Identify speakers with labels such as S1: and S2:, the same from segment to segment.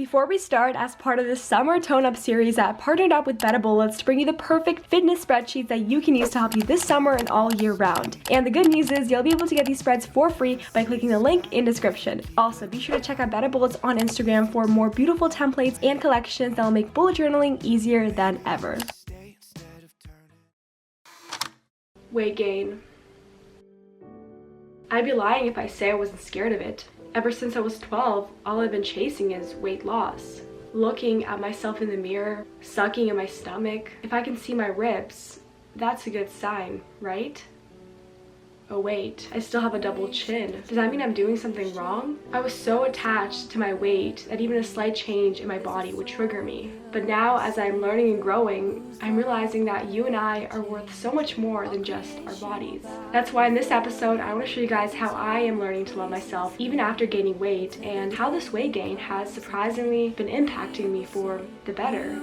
S1: Before we start, as part of this summer tone-up series, I partnered up with Better Bullets to bring you the perfect fitness spreadsheets that you can use to help you this summer and all year round. And the good news is you'll be able to get these spreads for free by clicking the link in description. Also, be sure to check out Better Bullets on Instagram for more beautiful templates and collections that will make bullet journaling easier than ever. Weight gain. I'd be lying if I say I wasn't scared of it. Ever since I was 12, all I've been chasing is weight loss. Looking at myself in the mirror, sucking at my stomach. If I can see my ribs, that's a good sign, right? Oh wait, I still have a double chin. Does that mean I'm doing something wrong? I was so attached to my weight that even a slight change in my body would trigger me. But now, as I'm learning and growing, I'm realizing that you and I are worth so much more than just our bodies. That's why in this episode, I want to show you guys how I am learning to love myself even after gaining weight, and how this weight gain has surprisingly been impacting me for the better.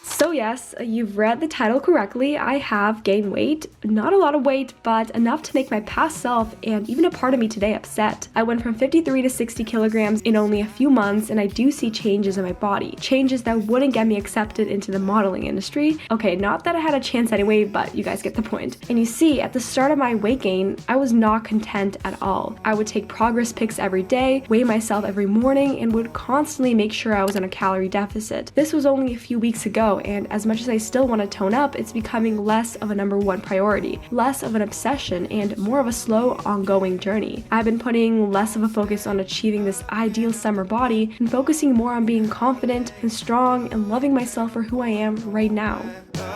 S1: So yes, you've read the title correctly. I have gained weight. Not a lot of weight, but enough to make my past self and even a part of me today upset. I went from 53 to 60 kilograms in only a few months, and I do see changes in my body. Changes that wouldn't get me accepted into the modeling industry. Okay, not that I had a chance anyway, but you guys get the point. And you see, at the start of my weight gain, I was not content at all. I would take progress pics every day, weigh myself every morning, and would constantly make sure I was on a calorie deficit. This was only a few weeks ago, and as much as I still want to tone up, it's becoming less of a #1 priority, less of an obsession, and more of a slow, ongoing journey. I've been putting less of a focus on achieving this ideal summer body and focusing more on being confident and strong and loving myself for who I am right now. Look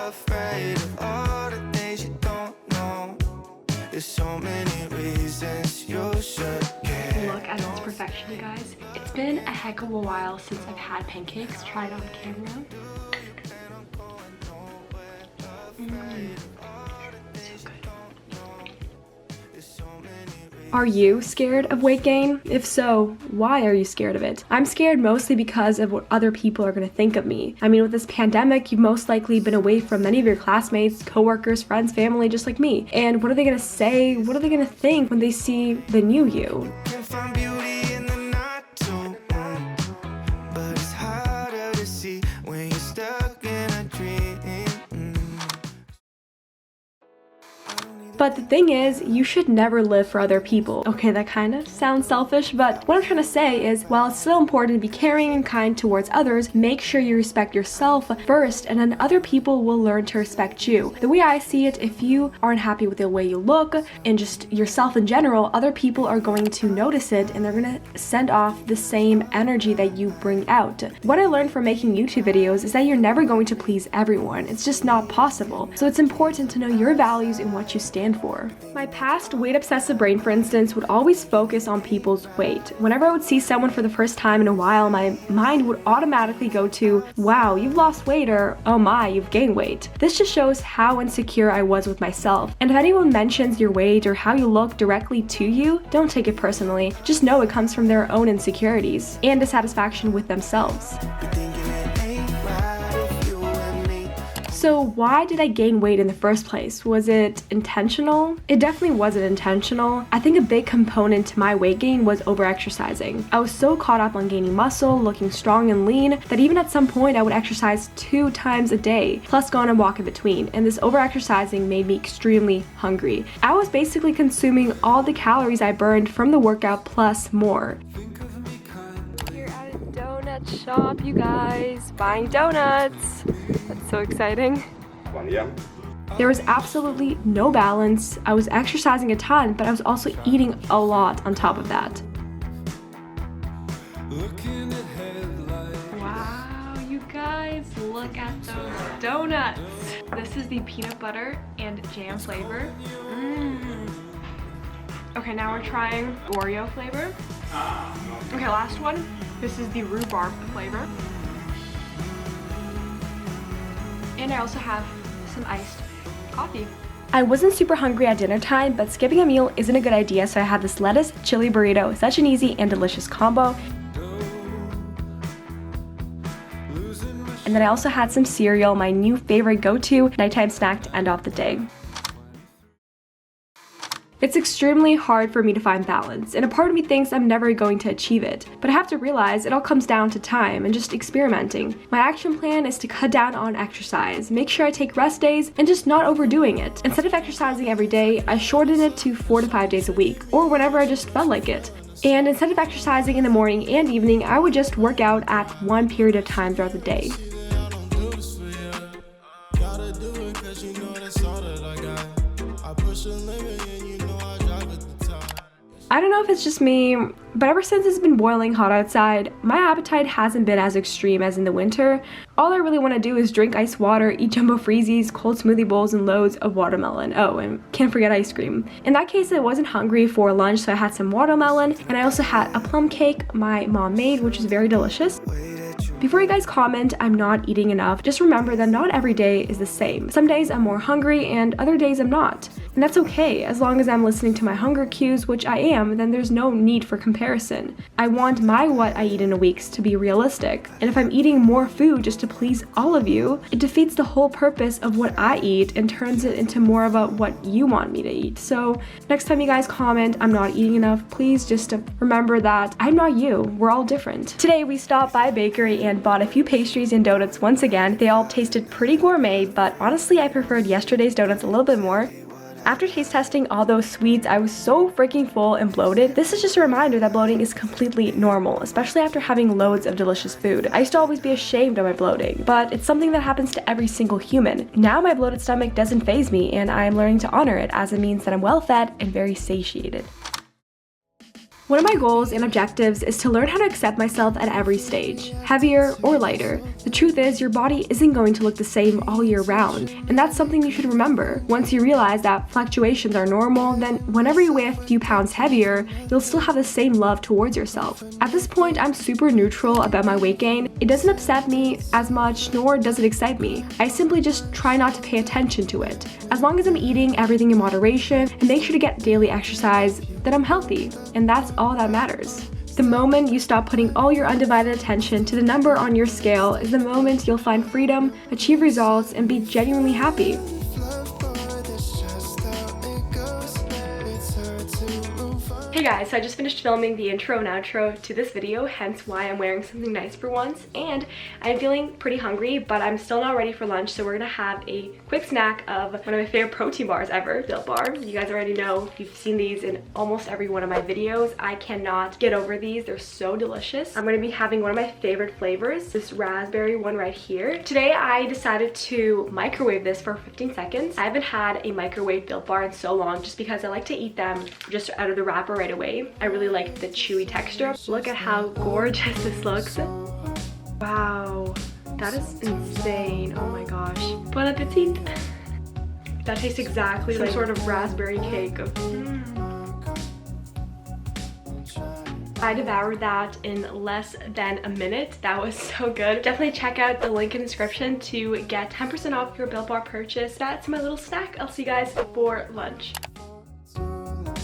S1: at this perfection, you guys. It's been a heck of a while since I've had pancakes. Try it on camera. So good. Are you scared of weight gain? If so, why are you scared of it? I'm scared mostly because of what other people are going to think of me. I mean, with this pandemic, you've most likely been away from many of your classmates, coworkers, friends, family, just like me. And what are they going to say? What are they going to think when they see the new you? But the thing is, you should never live for other people. Okay, that kind of sounds selfish, but what I'm trying to say is, while it's still important to be caring and kind towards others, make sure you respect yourself first, and then other people will learn to respect you. The way I see it, if you aren't happy with the way you look and just yourself in general, other people are going to notice it and they're gonna send off the same energy that you bring out. What I learned from making YouTube videos is that you're never going to please everyone. It's just not possible. So it's important to know your values and what you stand for. My past weight obsessive brain, for instance, would always focus on people's weight. Whenever I would see someone for the first time in a while, my mind would automatically go to, wow, you've lost weight, or oh my, you've gained weight. This just shows how insecure I was with myself. And if anyone mentions your weight or how you look directly to you, don't take it personally. Just know it comes from their own insecurities and dissatisfaction with themselves. So why did I gain weight in the first place? Was it intentional? It definitely wasn't intentional. I think a big component to my weight gain was overexercising. I was so caught up on gaining muscle, looking strong and lean, that even at some point I would exercise 2 times a day, plus go on a walk in between, and this overexercising made me extremely hungry. I was basically consuming all the calories I burned from the workout plus more. We're at a donut shop, you guys, buying donuts. That's so exciting. There was absolutely no balance. I was exercising a ton, but I was also eating a lot on top of that. Wow, you guys, look at those donuts. This is the peanut butter and jam flavor. Okay, now we're trying Oreo flavor. Okay, last one. This is the rhubarb flavor. And I also have some iced coffee. I wasn't super hungry at dinner time, but skipping a meal isn't a good idea, so I had this lettuce chili burrito, such an easy and delicious combo. And then I also had some cereal, my new favorite go-to nighttime snack to end off the day. It's extremely hard for me to find balance, and a part of me thinks I'm never going to achieve it. But I have to realize it all comes down to time and just experimenting. My action plan is to cut down on exercise, make sure I take rest days, and just not overdoing it. Instead of exercising every day, I shortened it to 4 to 5 days a week, or whenever I just felt like it. And instead of exercising in the morning and evening, I would just work out at one period of time throughout the day. I don't know if it's just me, but ever since it's been boiling hot outside, my appetite hasn't been as extreme as in the winter. All I really want to do is drink ice water, eat jumbo freezies, cold smoothie bowls, and loads of watermelon. Oh, and can't forget ice cream. In that case, I wasn't hungry for lunch, so I had some watermelon, and I also had a plum cake my mom made, which is very delicious. Before you guys comment, I'm not eating enough, just remember that not every day is the same. Some days I'm more hungry and other days I'm not. And that's okay, as long as I'm listening to my hunger cues, which I am, then there's no need for comparison. I want my what I eat in a week to be realistic. And if I'm eating more food just to please all of you, it defeats the whole purpose of what I eat and turns it into more about what you want me to eat. So next time you guys comment, I'm not eating enough, please just remember that I'm not you, we're all different. Today we stopped by a bakery and bought a few pastries and donuts once again. They all tasted pretty gourmet, but honestly I preferred yesterday's donuts a little bit more. After taste testing all those sweets, I was so freaking full and bloated. This is just a reminder that bloating is completely normal, especially after having loads of delicious food. I used to always be ashamed of my bloating, but it's something that happens to every single human. Now my bloated stomach doesn't faze me, and I am learning to honor it, as it means that I'm well fed and very satiated. One of my goals and objectives is to learn how to accept myself at every stage, heavier or lighter. The truth is, your body isn't going to look the same all year round, and that's something you should remember. Once you realize that fluctuations are normal, then whenever you weigh a few pounds heavier, you'll still have the same love towards yourself. At this point, I'm super neutral about my weight gain. It doesn't upset me as much, nor does it excite me. I simply just try not to pay attention to it. As long as I'm eating everything in moderation and make sure to get daily exercise, then I'm healthy, and that's all that matters. The moment you stop putting all your undivided attention to the number on your scale is the moment you'll find freedom, achieve results, and be genuinely happy. Hey guys, so I just finished filming the intro and outro to this video, hence why I'm wearing something nice for once, and I'm feeling pretty hungry, but I'm still not ready for lunch, so we're gonna have a quick snack of one of my favorite protein bars ever, Built Bar. You guys already know, if you've seen these in almost every one of my videos. I cannot get over these, they're so delicious. I'm gonna be having one of my favorite flavors, this raspberry one right here. Today I decided to microwave this for 15 seconds. I haven't had a microwave Built Bar in so long, just because I like to eat them just out of the wrapper right away. I really like the chewy texture. Look at how gorgeous this looks. Wow, that is insane. Oh my gosh. Bon appetit. That tastes exactly like some sort of raspberry cake. I devoured that in less than a minute. That was so good. Definitely check out the link in the description to get 10% off your Built Bar purchase. That's my little snack. I'll see you guys for lunch.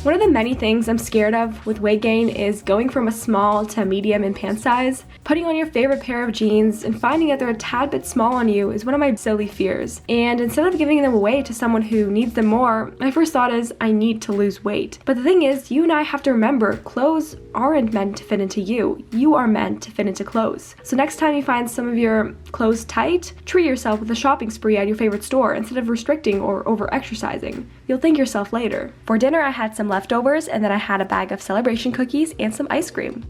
S1: One of the many things I'm scared of with weight gain is going from a small to a medium in pant size. Putting on your favorite pair of jeans and finding that they're a tad bit small on you is one of my silly fears. And instead of giving them away to someone who needs them more, my first thought is I need to lose weight. But the thing is, you and I have to remember, clothes aren't meant to fit into you. You are meant to fit into clothes. So next time you find some of your clothes tight, treat yourself with a shopping spree at your favorite store instead of restricting or over-exercising. You'll thank yourself later. For dinner, I had some leftovers, and then I had a bag of celebration cookies and some ice cream.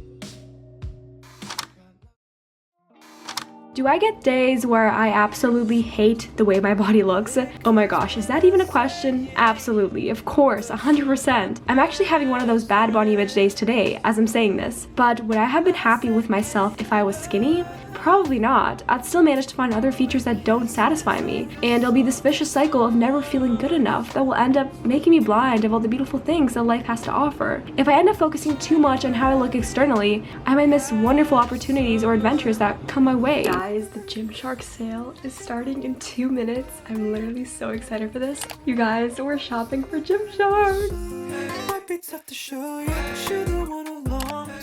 S1: Do I get days where I absolutely hate the way my body looks? Oh my gosh, is that even a question? Absolutely, of course, 100%. I'm actually having one of those bad body image days today as I'm saying this. But would I have been happy with myself if I was skinny? Probably not. I'd still manage to find other features that don't satisfy me. And it'll be this vicious cycle of never feeling good enough that will end up making me blind of all the beautiful things that life has to offer. If I end up focusing too much on how I look externally, I might miss wonderful opportunities or adventures that come my way. Guys, the Gymshark sale is starting in 2 minutes. I'm literally so excited for this. You guys, we're shopping for Gymshark.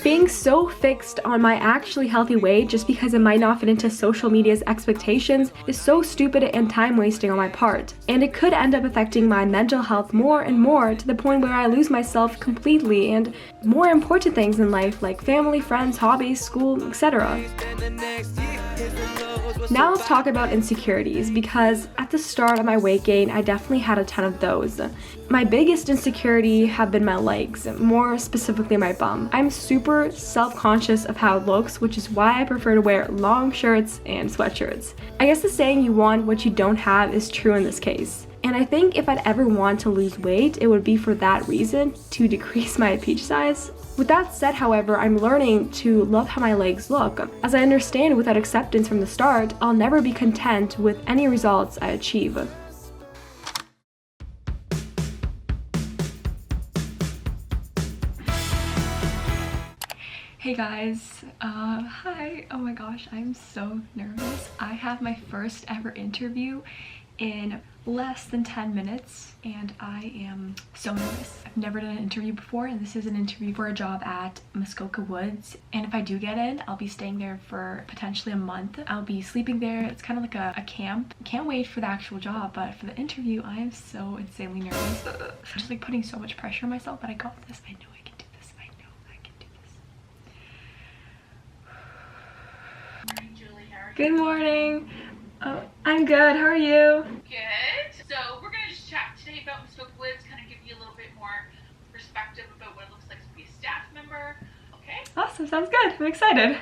S1: Being Being so fixed on my actually healthy weight just because it might not fit into social media's expectations is so stupid and time wasting on my part. And it could end up affecting my mental health more and more to the point where I lose myself completely and more important things in life like family, friends, hobbies, school, etc. Now let's talk about insecurities, because at the start of my weight gain, I definitely had a ton of those. My biggest insecurity have been my legs, more specifically my bum. I'm super self-conscious of how it looks, which is why I prefer to wear long shirts and sweatshirts. I guess the saying you want what you don't have is true in this case. And I think if I'd ever want to lose weight, it would be for that reason, to decrease my peach size. With that said, however, I'm learning to love how my legs look. As I understand without acceptance from the start, I'll never be content with any results I achieve. Hey guys, hi. Oh my gosh, I'm so nervous. I have my first ever interview in less than 10 minutes and I am so nervous. I've never done an interview before, and this is an interview for a job at Muskoka Woods, and if I do get in, I'll be staying there for potentially a month. I'll be sleeping there. It's kind of like a camp. Can't wait for the actual job, but for the interview I am so insanely nervous. I'm just like putting so much pressure on myself, but I got this. I know I can do this. I know I can do this.
S2: Morning, Julie. How are you?
S1: Good morning. Oh, I'm good. How are you?
S2: Good. So we're going to just chat today about Muskoka Woods, kind of give you a little bit more perspective about what it looks like to be a staff member. Okay?
S1: Awesome. Sounds good. I'm excited.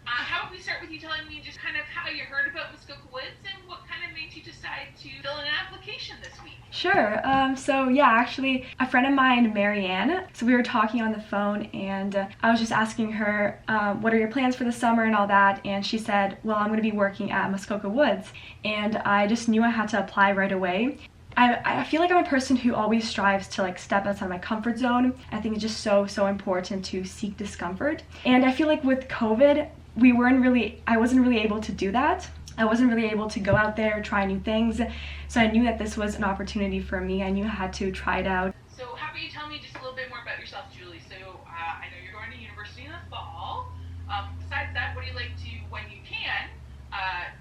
S2: How about we start with you telling me just kind of how you heard about Muskoka Woods and what kind of made you decide to fill in an application this week?
S1: Sure. So yeah, actually a friend of mine, Marianne, so we were talking on the phone, and I was just asking her, what are your plans for the summer and all that, and she said, well, I'm going to be working at Muskoka Woods, and I just knew I had to apply right away. I feel like I'm a person who always strives to like step outside my comfort zone. I think it's just so important to seek discomfort, and I feel like with COVID, I wasn't really able to do that. I wasn't really able to go out there, try new things, so I knew that this was an opportunity for me. I knew I had to try it out.
S2: So how about you tell me just a little bit more about yourself, Julie? So I know you're going to university in the fall. Besides that, what do you like to, when you can,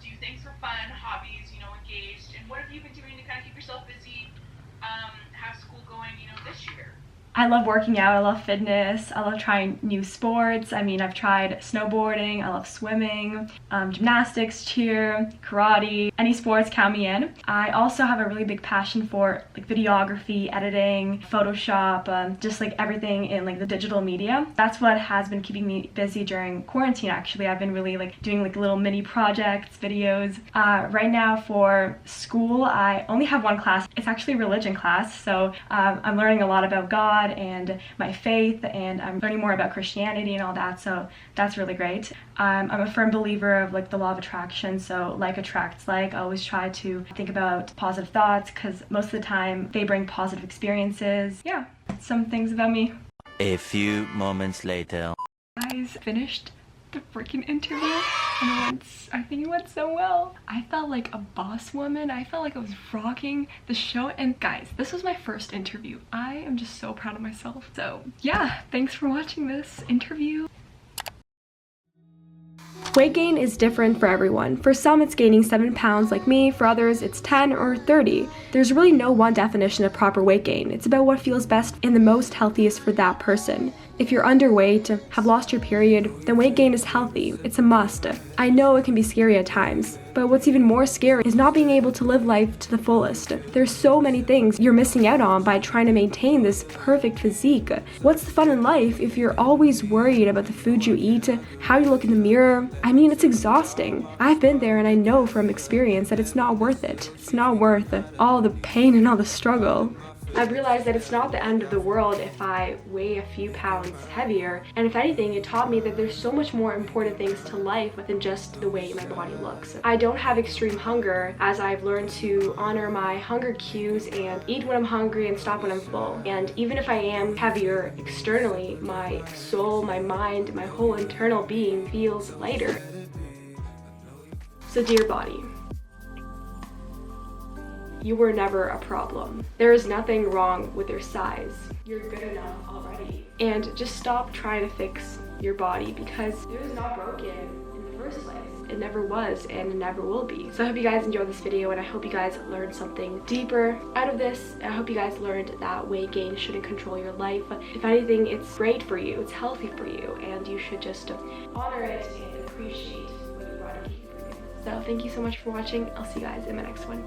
S2: do things for fun, hobbies, engaged, and what have you been doing to kind of keep yourself busy, have school going, this year?
S1: I love working out, I love fitness, I love trying new sports. I mean, I've tried snowboarding, I love swimming, gymnastics, cheer, karate, any sports count me in. I also have a really big passion for like videography, editing, Photoshop, just like everything in like the digital media. That's what has been keeping me busy during quarantine actually. I've been really like doing like little mini projects, videos. Right now for school, I only have one class. It's actually a religion class, so I'm learning a lot about God and my faith, and I'm learning more about Christianity and all that, so that's really great. I'm a firm believer of like the law of attraction, so like attracts like. I always try to think about positive thoughts because most of the time they bring positive experiences. Yeah, some things about me.
S3: A few moments later.
S1: Guys, finished the freaking interview, and I think it went so well. I felt like a boss woman. I felt like I was rocking the show, and guys, this was my first interview. I am just so proud of myself. So yeah, thanks for watching this interview. Weight gain is different for everyone. For some, it's gaining 7 pounds like me. For others, it's 10 or 30. There's really no one definition of proper weight gain. It's about what feels best and the most healthiest for that person. If you're underweight, have lost your period, then weight gain is healthy. It's a must. I know it can be scary at times, but what's even more scary is not being able to live life to the fullest. There's so many things you're missing out on by trying to maintain this perfect physique. What's the fun in life if you're always worried about the food you eat, how you look in the mirror? I mean, it's exhausting. I've been there, and I know from experience that it's not worth it. It's not worth all the pain and all the struggle. I've realized that it's not the end of the world if I weigh a few pounds heavier, and if anything, it taught me that there's so much more important things to life than just the way my body looks. I don't have extreme hunger, as I've learned to honor my hunger cues and eat when I'm hungry and stop when I'm full. And even if I am heavier externally, my soul, my mind, my whole internal being feels lighter. So dear body, you were never a problem. There is nothing wrong with your size. You're good enough already. And just stop trying to fix your body because it was not broken in the first place. It never was and it never will be. So I hope you guys enjoyed this video and I hope you guys learned something deeper out of this. I hope you guys learned that weight gain shouldn't control your life. If anything, it's great for you, it's healthy for you, and you should just honor it and appreciate what your body can do for you. So thank you so much for watching. I'll see you guys in my next one.